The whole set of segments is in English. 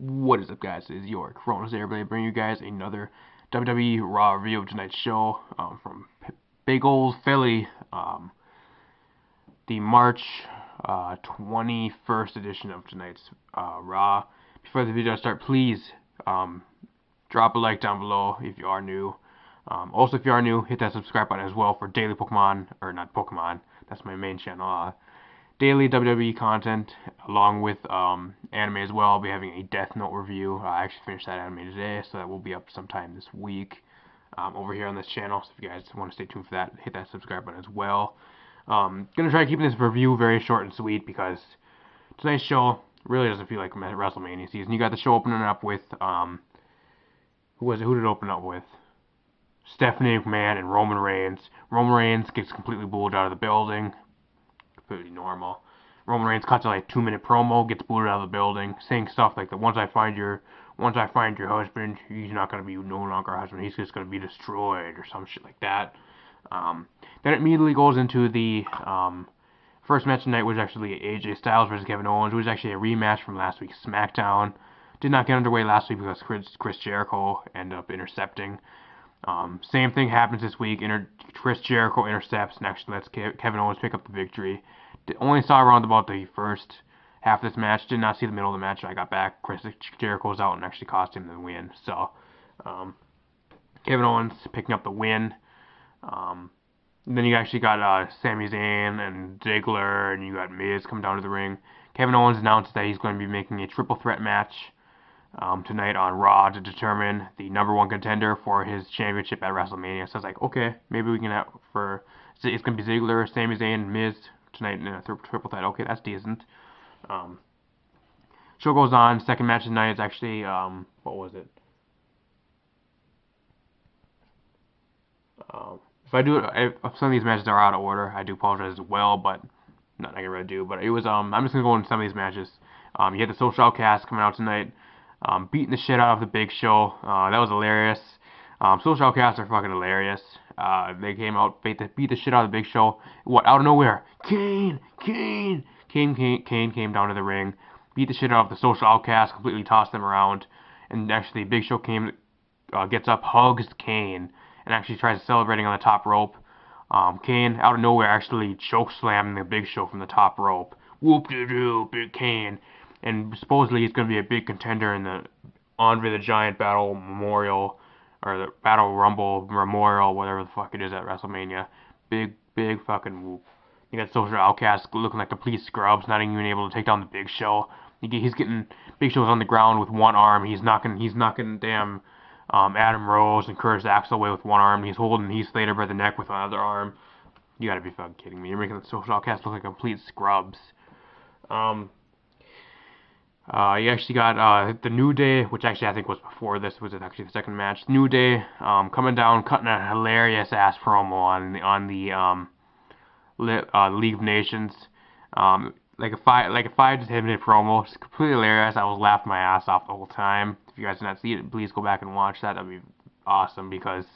What is up, guys? It's your Coronas here, bringing you guys another WWE Raw review of tonight's show from Big Old Philly, the March 21st edition of tonight's Raw. Before the video starts, please drop a like down below if you are new. Also, if you are new, hit that subscribe button as well for daily Pokemon, or not Pokemon, that's my main channel. Daily WWE content, along with anime as well. I'll be having a Death Note review. I actually finished that anime today, so that will be up sometime this week over here on this channel. So if you guys want to stay tuned for that, hit that subscribe button as well. Gonna try keeping this review very short and sweet because tonight's show really doesn't feel like Wrestlemania season. You got the show opening up with who did it open up with? Stephanie McMahon and Roman Reigns. Roman Reigns gets completely booed out of the building. Completely normal. Roman Reigns cuts a like 2-minute promo, gets booted out of the building, saying stuff like that. Once I find your husband, he's not gonna be no longer a husband. He's just gonna be destroyed or some shit like that. Then it immediately goes into the first match tonight, was actually AJ Styles versus Kevin Owens. It was actually a rematch from last week's SmackDown. Did not get underway last week because Chris Jericho ended up intercepting. Same thing happens this week. Chris Jericho intercepts and actually lets Kevin Owens pick up the victory. Only saw around about the first half of this match. Did not see the middle of the match. I got back. Chris Jericho was out and actually cost him the win. So, Kevin Owens picking up the win. Then you actually got Sami Zayn and Ziggler, and you got Miz come down to the ring. Kevin Owens announced that he's going to be making a triple threat match tonight on Raw to determine the #1 contender for his championship at WrestleMania. So I was like, okay, maybe we can have it's going to be Ziggler, Sami Zayn, Miz tonight in a triple threat. Okay, that's decent. Show goes on. Second match tonight is actually, what was it? If some of these matches are out of order, I do apologize as well, but nothing I can really do. But it was, I'm just going to go into some of these matches. You had the Social Outcasts coming out tonight, beating the shit out of the Big Show. That was hilarious. Social Outcasts are fucking hilarious. They came out, beat the shit out of the Big Show. What, out of nowhere? Kane came down to the ring, beat the shit out of the Social Outcasts, completely tossed them around, and actually Big Show gets up, hugs Kane, and actually tries celebrating on the top rope. Kane, out of nowhere, actually choke slammed the Big Show from the top rope. Whoop-de-doo, Big Kane. And supposedly he's going to be a big contender in the Andre the Giant Battle Memorial, or the Battle Rumble Memorial, whatever the fuck it is at WrestleMania. Big fucking whoop. You got Social Outcasts looking like complete scrubs, not even able to take down the Big Show. He's getting Big Show's on the ground with one arm. He's knocking damn Adam Rose and Curtis Axel away with one arm. He's holding Heath Slater by the neck with another arm. You gotta be fucking kidding me. You're making the Social Outcasts look like complete scrubs. You actually got the New Day, which actually I think was before this, was actually the second match. New Day coming down, cutting a hilarious ass promo on the League of Nations. Like a 5 to 10 minute promo. It's completely hilarious. I was laughing my ass off the whole time. If you guys did not see it, please go back and watch that. That'd be awesome because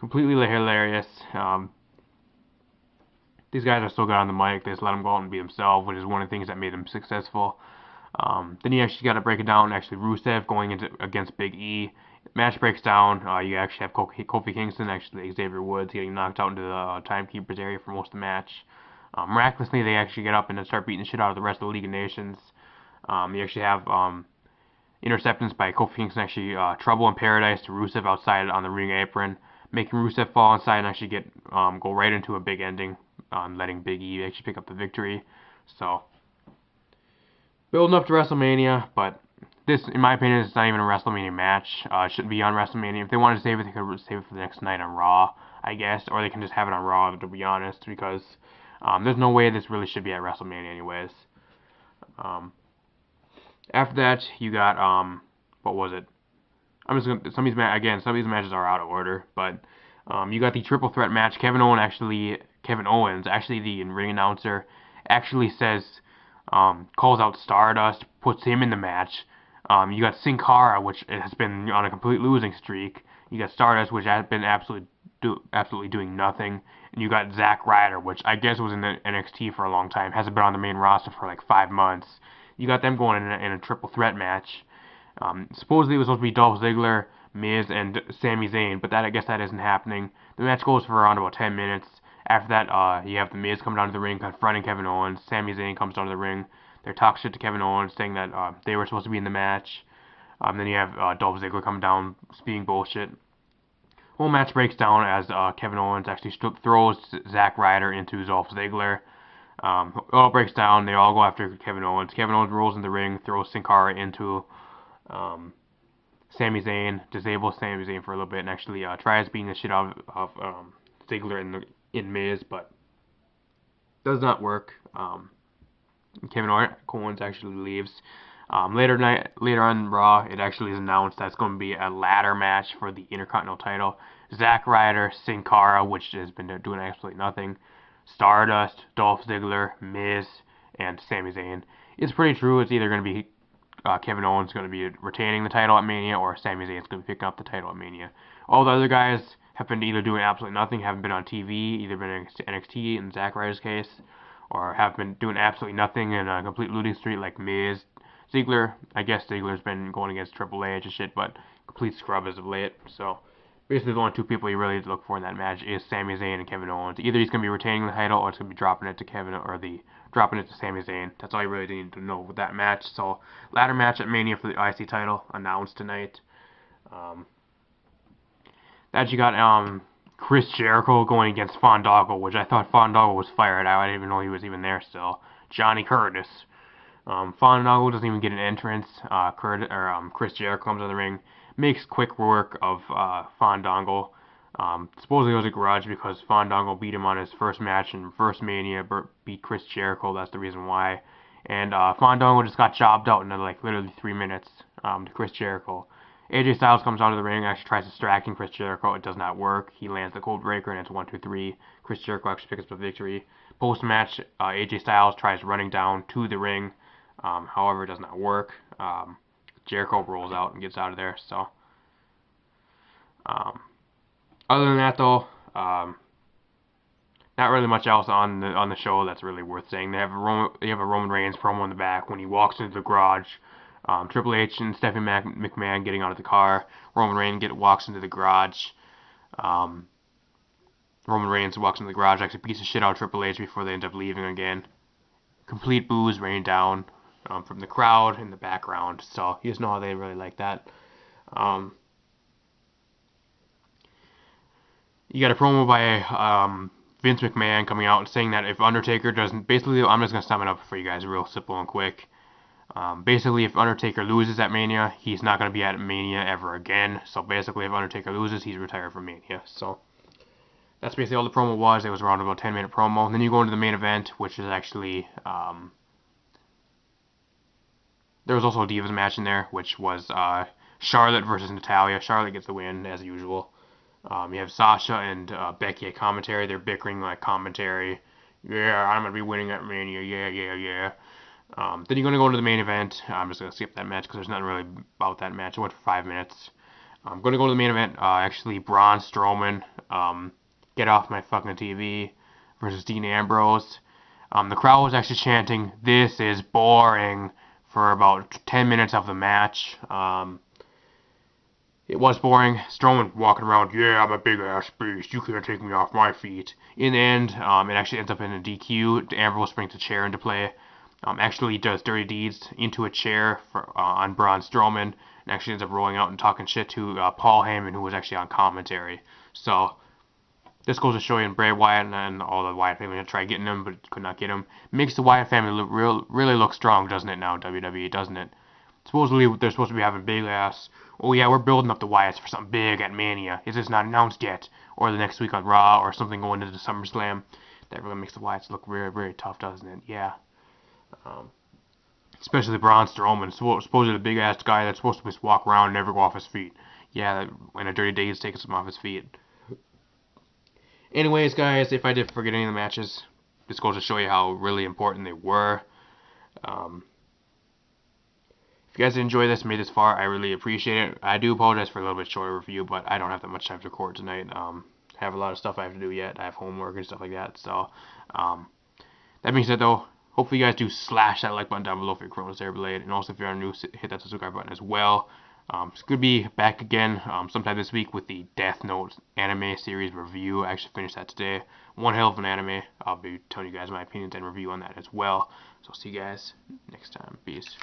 completely hilarious. These guys are so good on the mic. They just let them go out and be themselves, which is one of the things that made them successful. Then you actually got to break it down. Actually, Rusev going against Big E. Match breaks down. You actually have Kofi Kingston, actually Xavier Woods, getting knocked out into the timekeeper's area for most of the match. Miraculously, they actually get up and start beating the shit out of the rest of the League of Nations. You actually have interceptions by Kofi Kingston, actually Trouble in Paradise to Rusev outside on the ring apron, making Rusev fall inside and actually go right into a big ending, letting Big E actually pick up the victory. So, building up to WrestleMania, but this, in my opinion, is not even a WrestleMania match. It shouldn't be on WrestleMania. If they wanted to save it, they could save it for the next night on Raw, I guess, or they can just have it on Raw, to be honest, because there's no way this really should be at WrestleMania anyways. After that, you got, what was it? I'm just gonna, some of these matches are out of order, but you got the triple threat match. Kevin Owens, actually the ring announcer, actually says, calls out Stardust, puts him in the match. You got Sin Cara, which has been on a complete losing streak. You got Stardust, which has been absolutely doing nothing. And you got Zack Ryder, which I guess was in the NXT for a long time, hasn't been on the main roster for like 5 months. You got them going in a triple threat match. Supposedly it was supposed to be Dolph Ziggler, Miz, and Sami Zayn, but I guess that isn't happening. The match goes for around about 10 minutes. After that, you have the Miz come down to the ring confronting Kevin Owens. Sami Zayn comes down to the ring. They're talking shit to Kevin Owens, saying that they were supposed to be in the match. Then you have Dolph Ziggler coming down, speaking bullshit. Whole match breaks down as Kevin Owens actually throws Zack Ryder into Dolph Ziggler. It all breaks down. They all go after Kevin Owens. Kevin Owens rolls in the ring, throws Sin Cara into Sami Zayn, disables Sami Zayn for a little bit, and actually tries beating the shit out of Ziggler in Miz, but does not work. Kevin Owens actually leaves. Later on Raw, it actually is announced that it's going to be a ladder match for the Intercontinental title. Zack Ryder, Sin Cara, which has been doing absolutely nothing, Stardust, Dolph Ziggler, Miz, and Sami Zayn. It's pretty true. It's either going to be Kevin Owens going to be retaining the title at Mania, or Sami Zayn's going to be picking up the title at Mania. All the other guys have been either doing absolutely nothing, haven't been on TV, either been in NXT in Zack Ryder's case, or have been doing absolutely nothing in a complete losing streak like Miz. Ziggler, I guess Ziggler's been going against Triple H and shit, but complete scrub as of late. So basically, the only two people you really look for in that match is Sami Zayn and Kevin Owens. Either he's going to be retaining the title, or it's going to be dropping it to dropping it to Sami Zayn. That's all you really need to know with that match. So ladder match at Mania for the IC title announced tonight. That you got Chris Jericho going against Fandango, which I thought Fandango was fired out. I didn't even know he was even there still. Johnny Curtis. Fandango doesn't even get an entrance. Chris Jericho comes in the ring, makes quick work of Fandango. Supposedly it was a grudge because Fandango beat him on his first match in first Mania, beat Chris Jericho. That's the reason why. And Fandango just got jobbed out in like literally 3 minutes to Chris Jericho. AJ Styles comes out of the ring, actually tries distracting Chris Jericho. It does not work. He lands the cold breaker, and it's 1, 2, 3. Chris Jericho actually picks up the victory. Post match, AJ Styles tries running down to the ring. However, it does not work. Jericho rolls out and gets out of there. So, other than that, though, not really much else on the show that's really worth saying. They have a Roman Reigns promo in the back when he walks into the garage. Triple H and Stephanie McMahon getting out of the car. Roman Reigns walks into the garage. Roman Reigns walks into the garage, actually beats the shit out of Triple H before they end up leaving again. Complete boos rain down from the crowd in the background. So you just know how they really like that. You got a promo by Vince McMahon coming out and saying that if Undertaker doesn't, basically, I'm just gonna sum it up for you guys real simple and quick. Basically, if Undertaker loses at Mania, he's not going to be at Mania ever again. So basically, if Undertaker loses, he's retired from Mania. So that's basically all the promo was. It was around about a 10-minute promo. And then you go into the main event, which is actually there was also a Divas match in there, which was Charlotte versus Natalya. Charlotte gets the win as usual. You have Sasha and Becky at commentary. They're bickering like commentary. Yeah, I'm gonna be winning at Mania. Yeah. Then you're going to go into the main event. I'm just going to skip that match because there's nothing really about that match. It went for 5 minutes. I'm going to go to the main event. Actually, Braun Strowman, get off my fucking TV, versus Dean Ambrose. The crowd was actually chanting, "This is boring," for about 10 minutes of the match. It was boring. Strowman walking around, yeah, I'm a big ass beast. You can't take me off my feet. In the end, it actually ends up in a DQ. Ambrose brings a chair into play. Actually does dirty deeds into a chair on Braun Strowman, and actually ends up rolling out and talking shit to Paul Heyman, who was actually on commentary. So this goes to show you, Bray Wyatt and all the Wyatt family tried getting him, but could not get him. Makes the Wyatt family really look strong, doesn't it now, WWE, doesn't it? Supposedly they're supposed to be having big ass, oh yeah, we're building up the Wyatts for something big at Mania. Is this not announced yet? Or the next week on Raw, or something going into SummerSlam. That really makes the Wyatts look very, very tough, doesn't it? Yeah. Especially Braun Strowman, supposedly the big ass guy that's supposed to just walk around and never go off his feet. Yeah, when a dirty deeds takes him off his feet. Anyways, guys, if I did forget any of the matches, this goes to show you how really important they were. If you guys enjoy this, made this far, I really appreciate it. I do apologize for a little bit shorter review, but I don't have that much time to record tonight. I have a lot of stuff I have to do yet. I have homework and stuff like that. So, that being said, though, hopefully you guys do slash that like button down below for your Cronus Airblade, and also if you are new, hit that subscribe button as well. It's going to be back again sometime this week with the Death Note anime series review. I actually finished that today. One hell of an anime. I'll be telling you guys my opinions and review on that as well. So I'll see you guys next time. Peace.